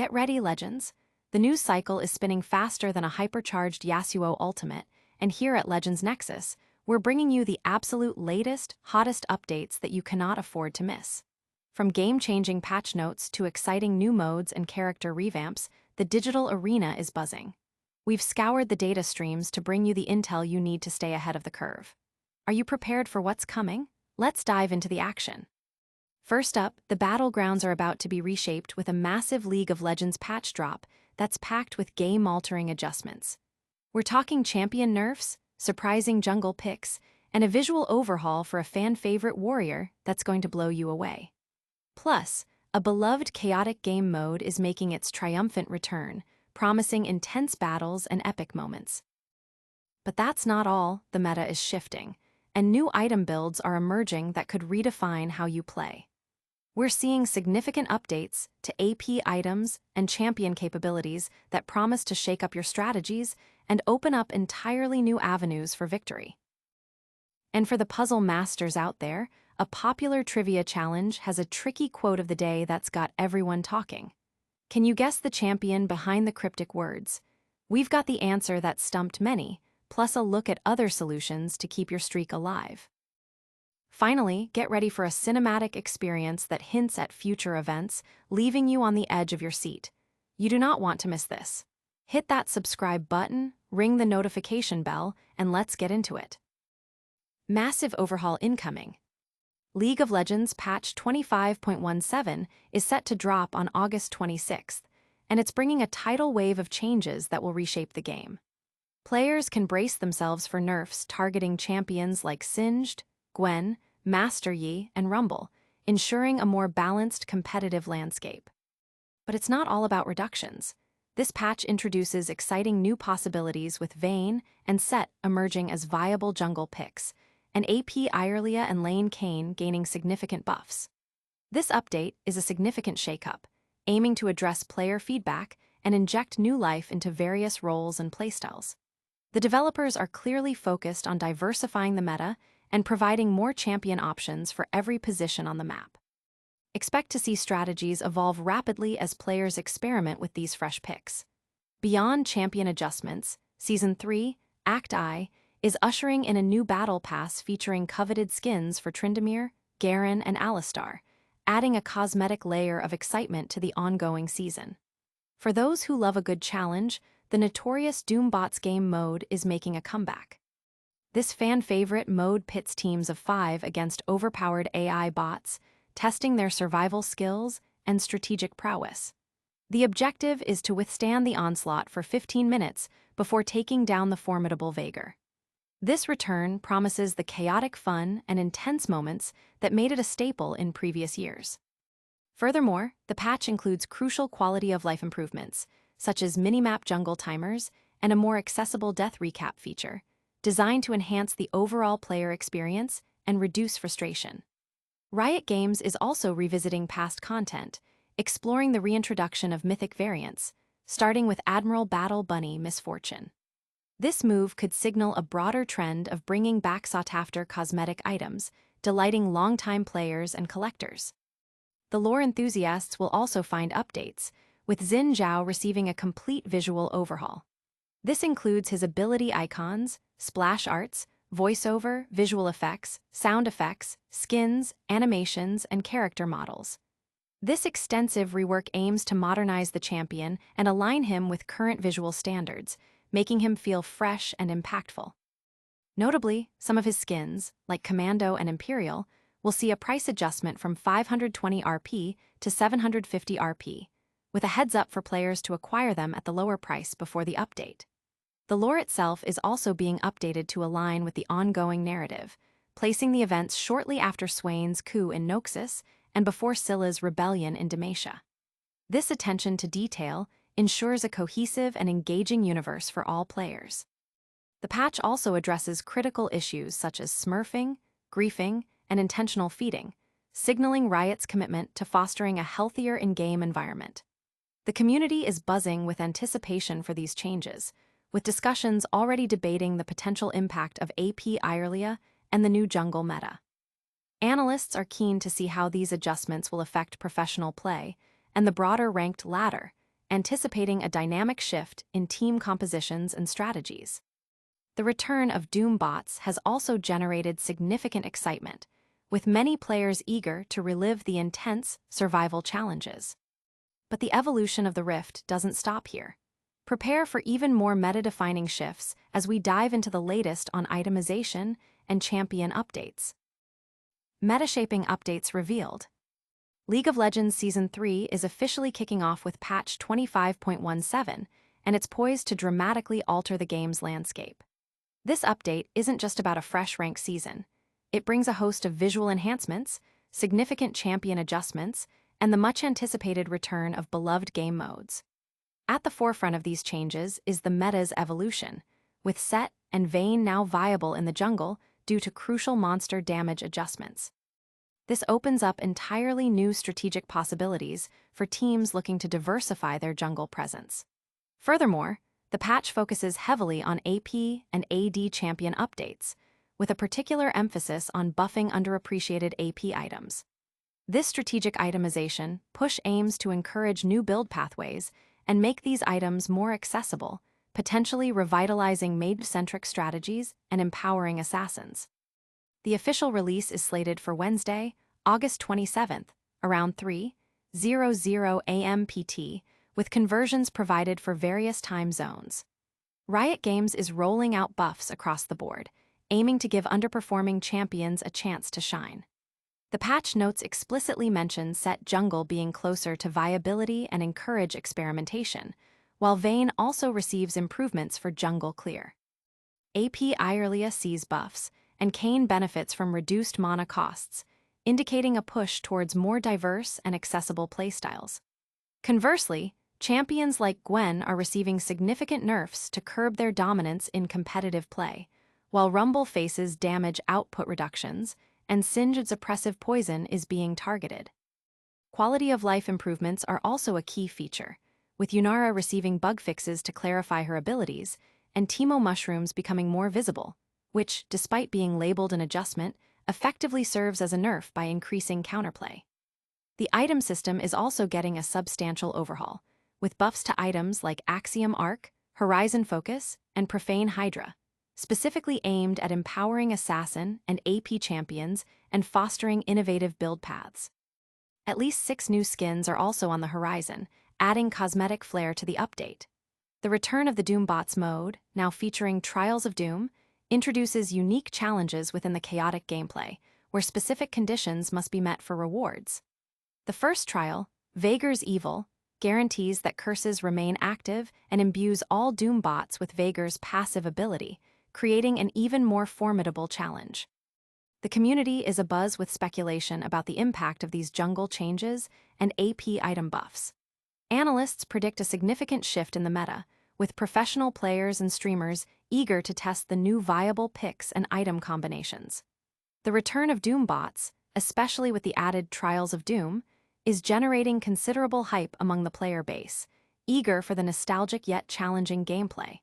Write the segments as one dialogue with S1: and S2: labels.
S1: Get ready, Legends. The news cycle is spinning faster than a hypercharged Yasuo ultimate, and here at Legends Nexus, we're bringing you the absolute latest, hottest updates that you cannot afford to miss. From game-changing patch notes to exciting new modes and character revamps, the digital arena is buzzing. We've scoured the data streams to bring you the intel you need to stay ahead of the curve. Are you prepared for what's coming? Let's dive into the action. First up, the battlegrounds are about to be reshaped with a massive League of Legends patch drop that's packed with game-altering adjustments. We're talking champion nerfs, surprising jungle picks, and a visual overhaul for a fan-favorite warrior that's going to blow you away. Plus, a beloved chaotic game mode is making its triumphant return, promising intense battles and epic moments. But that's not all. The meta is shifting, and new item builds are emerging that could redefine how you play. We're seeing significant updates to AP items and champion capabilities that promise to shake up your strategies and open up entirely new avenues for victory. And for the puzzle masters out there, a popular trivia challenge has a tricky quote of the day that's got everyone talking. Can you guess the champion behind the cryptic words? We've got the answer that stumped many, plus a look at other solutions to keep your streak alive. Finally, get ready for a cinematic experience that hints at future events, leaving you on the edge of your seat. You do not want to miss this. Hit that subscribe button, ring the notification bell, and let's get into it. Massive overhaul incoming. League of Legends patch 25.17 is set to drop on August 26th, and it's bringing a tidal wave of changes that will reshape the game. Players can brace themselves for nerfs targeting champions like Singed, Gwen, Master Yi, and Rumble, ensuring a more balanced competitive landscape. But it's not all about reductions. This patch introduces exciting new possibilities with Vayne and Sett emerging as viable jungle picks, and AP Irelia and Lane Kane gaining significant buffs. This update is a significant shakeup, aiming to address player feedback and inject new life into various roles and playstyles. The developers are clearly focused on diversifying the meta and providing more champion options for every position on the map. Expect to see strategies evolve rapidly as players experiment with these fresh picks. Beyond champion adjustments, Season 3, Act I, is ushering in a new battle pass featuring coveted skins for Tryndamere, Garen, and Alistar, adding a cosmetic layer of excitement to the ongoing season. For those who love a good challenge, the notorious Doombots game mode is making a comeback. This fan-favorite mode pits teams of 5 against overpowered AI bots, testing their survival skills and strategic prowess. The objective is to withstand the onslaught for 15 minutes before taking down the formidable Veigar. This return promises the chaotic fun and intense moments that made it a staple in previous years. Furthermore, the patch includes crucial quality-of-life improvements, such as minimap jungle timers and a more accessible death recap feature, designed to enhance the overall player experience and reduce frustration. Riot Games is also revisiting past content, exploring the reintroduction of mythic variants, starting with Admiral Battle Bunny Misfortune. This move could signal a broader trend of bringing back sought-after cosmetic items, delighting longtime players and collectors. The lore enthusiasts will also find updates, with Xin Zhao receiving a complete visual overhaul. This includes his ability icons, splash arts, voiceover, visual effects, sound effects, skins, animations, and character models. This extensive rework aims to modernize the champion and align him with current visual standards, making him feel fresh and impactful. Notably, some of his skins, like Commando and Imperial, will see a price adjustment from 520 RP to 750 RP, with a heads-up for players to acquire them at the lower price before the update. The lore itself is also being updated to align with the ongoing narrative, placing the events shortly after Swain's coup in Noxus and before Scylla's rebellion in Demacia. This attention to detail ensures a cohesive and engaging universe for all players. The patch also addresses critical issues such as smurfing, griefing, and intentional feeding, signaling Riot's commitment to fostering a healthier in-game environment. The community is buzzing with anticipation for these changes, with discussions already debating the potential impact of AP Irelia and the new jungle meta. Analysts are keen to see how these adjustments will affect professional play and the broader ranked ladder, anticipating a dynamic shift in team compositions and strategies. The return of Doom bots has also generated significant excitement, with many players eager to relive the intense survival challenges. But the evolution of the Rift doesn't stop here. Prepare for even more meta-defining shifts as we dive into the latest on itemization and champion updates. Meta-shaping updates revealed. League of Legends Season 3 is officially kicking off with patch 25.17, and it's poised to dramatically alter the game's landscape. This update isn't just about a fresh rank season. It brings a host of visual enhancements, significant champion adjustments, and the much-anticipated return of beloved game modes. At the forefront of these changes is the meta's evolution, with Sett and Vayne now viable in the jungle due to crucial monster damage adjustments. This opens up entirely new strategic possibilities for teams looking to diversify their jungle presence. Furthermore, the patch focuses heavily on AP and AD champion updates, with a particular emphasis on buffing underappreciated AP items. This strategic itemization push aims to encourage new build pathways and make these items more accessible, potentially revitalizing mage-centric strategies and empowering assassins. The official release is slated for Wednesday, August 27th, around 3:00 a.m. PT, with conversions provided for various time zones. Riot Games is rolling out buffs across the board, aiming to give underperforming champions a chance to shine. The patch notes explicitly mention Sett Jungle being closer to viability and encourage experimentation, while Vayne also receives improvements for Jungle Clear. AP Irelia sees buffs, and Kayn benefits from reduced mana costs, indicating a push towards more diverse and accessible playstyles. Conversely, champions like Gwen are receiving significant nerfs to curb their dominance in competitive play, while Rumble faces damage output reductions, and Singe's oppressive poison is being targeted. Quality of life improvements are also a key feature, with Yunara receiving bug fixes to clarify her abilities, and Teemo mushrooms becoming more visible, which, despite being labeled an adjustment, effectively serves as a nerf by increasing counterplay. The item system is also getting a substantial overhaul, with buffs to items like Axiom Arc, Horizon Focus, and Profane Hydra, specifically aimed at empowering assassin and AP champions and fostering innovative build paths. At least 6 new skins are also on the horizon, adding cosmetic flair to the update. The return of the Doom bots mode, now featuring Trials of Doom, introduces unique challenges within the chaotic gameplay, where specific conditions must be met for rewards. The first trial, Veigar's Evil, guarantees that curses remain active and imbues all Doom bots with Veigar's passive ability, creating an even more formidable challenge. The community is abuzz with speculation about the impact of these jungle changes and AP item buffs. Analysts predict a significant shift in the meta, with professional players and streamers eager to test the new viable picks and item combinations. The return of Doom bots, especially with the added Trials of Doom, is generating considerable hype among the player base, eager for the nostalgic yet challenging gameplay.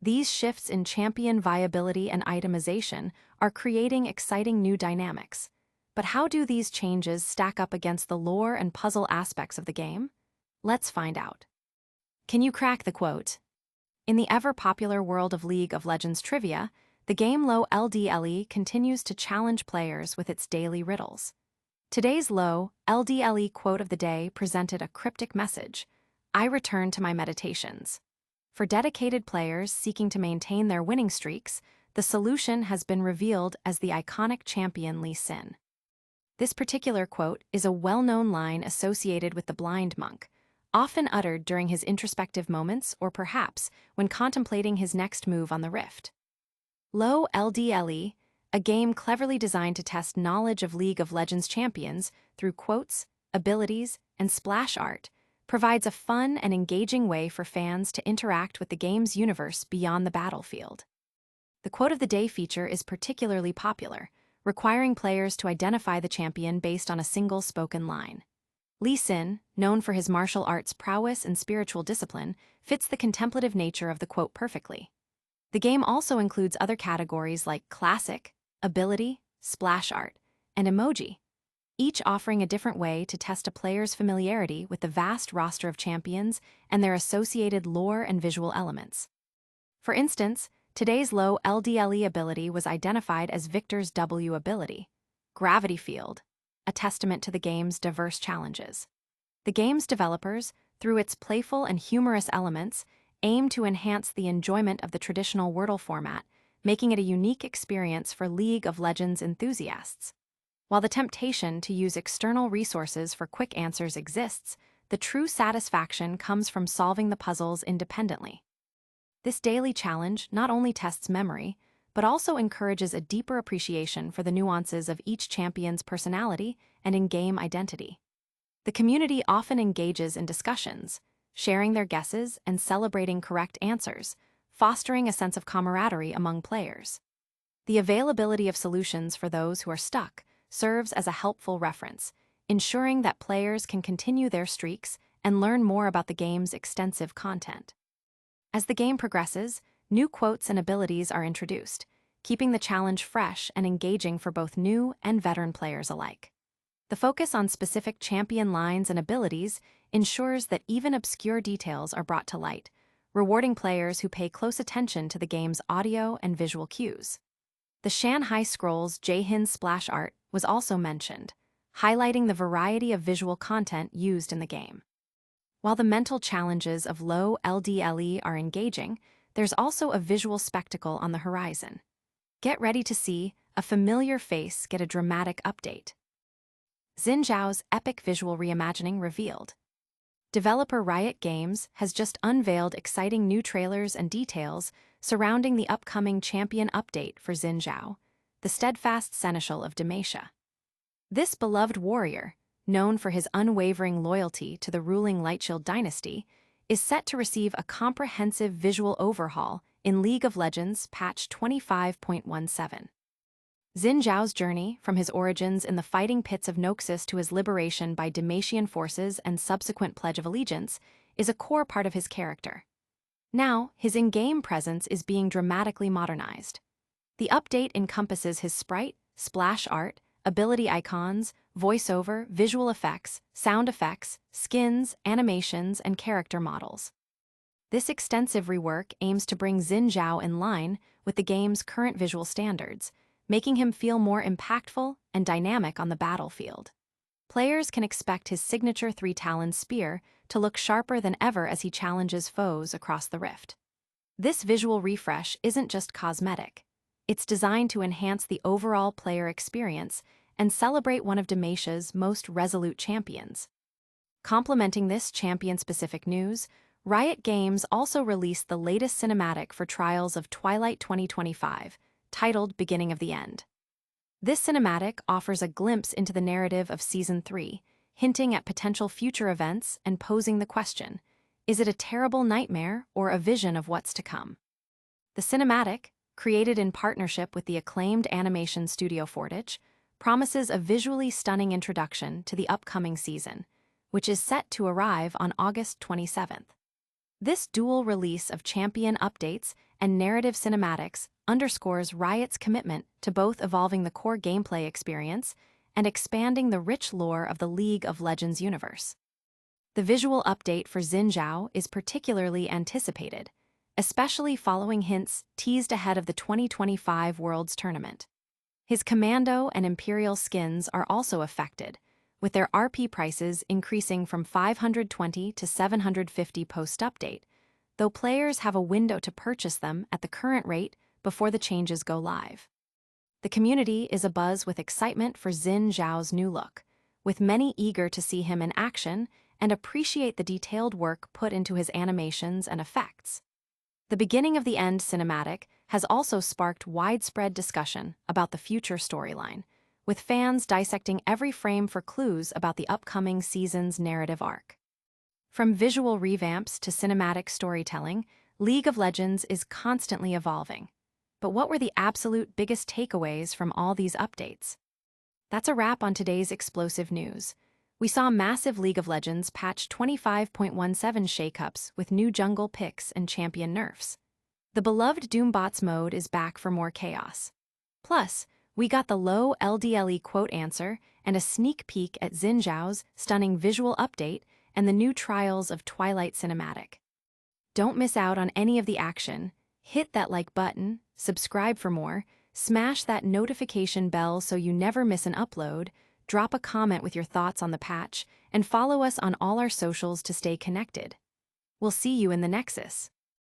S1: These shifts in champion viability and itemization are creating exciting new dynamics. But how do these changes stack up against the lore and puzzle aspects of the game? Let's find out. Can you crack the quote? In the ever-popular world of League of Legends trivia, the game LoLdle continues to challenge players with its daily riddles. Today's LoLdle quote of the day presented a cryptic message: "I return to my meditations." For dedicated players seeking to maintain their winning streaks, the solution has been revealed as the iconic champion Lee Sin. This particular quote is a well-known line associated with the blind monk, often uttered during his introspective moments or perhaps when contemplating his next move on the Rift. LoLdle, a game cleverly designed to test knowledge of League of Legends champions through quotes, abilities, and splash art, provides a fun and engaging way for fans to interact with the game's universe beyond the battlefield. The Quote of the Day feature is particularly popular, requiring players to identify the champion based on a single spoken line. Lee Sin, known for his martial arts prowess and spiritual discipline, fits the contemplative nature of the quote perfectly. The game also includes other categories like classic, ability, splash art, and emoji. each offering a different way to test a player's familiarity with the vast roster of champions and their associated lore and visual elements. For instance, today's low LoLdle ability was identified as Victor's W ability, Gravity Field, a testament to the game's diverse challenges. The game's developers, through its playful and humorous elements, aim to enhance the enjoyment of the traditional Wordle format, making it a unique experience for League of Legends enthusiasts. While the temptation to use external resources for quick answers exists, the true satisfaction comes from solving the puzzles independently. This daily challenge not only tests memory, but also encourages a deeper appreciation for the nuances of each champion's personality and in-game identity. The community often engages in discussions, sharing their guesses and celebrating correct answers, fostering a sense of camaraderie among players. The availability of solutions for those who are stuck serves as a helpful reference, ensuring that players can continue their streaks and learn more about the game's extensive content. As the game progresses, new quotes and abilities are introduced, keeping the challenge fresh and engaging for both new and veteran players alike. The focus on specific champion lines and abilities ensures that even obscure details are brought to light, rewarding players who pay close attention to the game's audio and visual cues. The Shanghai Scrolls Jaehin splash art was also mentioned, highlighting the variety of visual content used in the game. While the mental challenges of low LoLdle are engaging, there's also a visual spectacle on the horizon. Get ready to see a familiar face get a dramatic update. Xin Zhao's epic visual reimagining revealed. Developer Riot Games has just unveiled exciting new trailers and details surrounding the upcoming champion update for Xin Zhao, the steadfast seneschal of Demacia. This beloved warrior, known for his unwavering loyalty to the ruling Lightshield dynasty, is set to receive a comprehensive visual overhaul in League of Legends patch 25.17. Xin Zhao's journey, from his origins in the fighting pits of Noxus to his liberation by Demacian forces and subsequent Pledge of Allegiance, is a core part of his character. Now, his in-game presence is being dramatically modernized. The update encompasses his sprite, splash art, ability icons, voiceover, visual effects, sound effects, skins, animations, and character models. This extensive rework aims to bring Xin Zhao in line with the game's current visual standards, making him feel more impactful and dynamic on the battlefield. Players can expect his signature three-talon spear to look sharper than ever as he challenges foes across the rift. This visual refresh isn't just cosmetic. It's designed to enhance the overall player experience and celebrate one of Demacia's most resolute champions. Complementing this champion-specific news, Riot Games also released the latest cinematic for Trials of Twilight 2025, titled Beginning of the End. This cinematic offers a glimpse into the narrative of Season 3, hinting at potential future events and posing the question, is it a terrible nightmare or a vision of what's to come? The cinematic, created in partnership with the acclaimed animation studio Fortich, promises a visually stunning introduction to the upcoming season, which is set to arrive on August 27th. This dual release of champion updates and narrative cinematics underscores Riot's commitment to both evolving the core gameplay experience and expanding the rich lore of the League of Legends universe. The visual update for Xin Zhao is particularly anticipated, especially following hints teased ahead of the 2025 Worlds Tournament. His Commando and Imperial skins are also affected, with their RP prices increasing from $520 to $750 post-update, though players have a window to purchase them at the current rate before the changes go live. The community is abuzz with excitement for Xin Zhao's new look, with many eager to see him in action and appreciate the detailed work put into his animations and effects. The Beginning of the End cinematic has also sparked widespread discussion about the future storyline, with fans dissecting every frame for clues about the upcoming season's narrative arc. From visual revamps to cinematic storytelling, League of Legends is constantly evolving. But what were the absolute biggest takeaways from all these updates? That's a wrap on today's explosive news. We saw massive League of Legends patch 25.17 shakeups with new jungle picks and champion nerfs. The beloved Doombots mode is back for more chaos. Plus, we got the low LoLdle quote answer and a sneak peek at Xin Zhao's stunning visual update and the new Trials of Twilight cinematic. Don't miss out on any of the action. Hit that like button, subscribe for more, smash that notification bell so you never miss an upload, drop a comment with your thoughts on the patch, and follow us on all our socials to stay connected. We'll see you in the Nexus.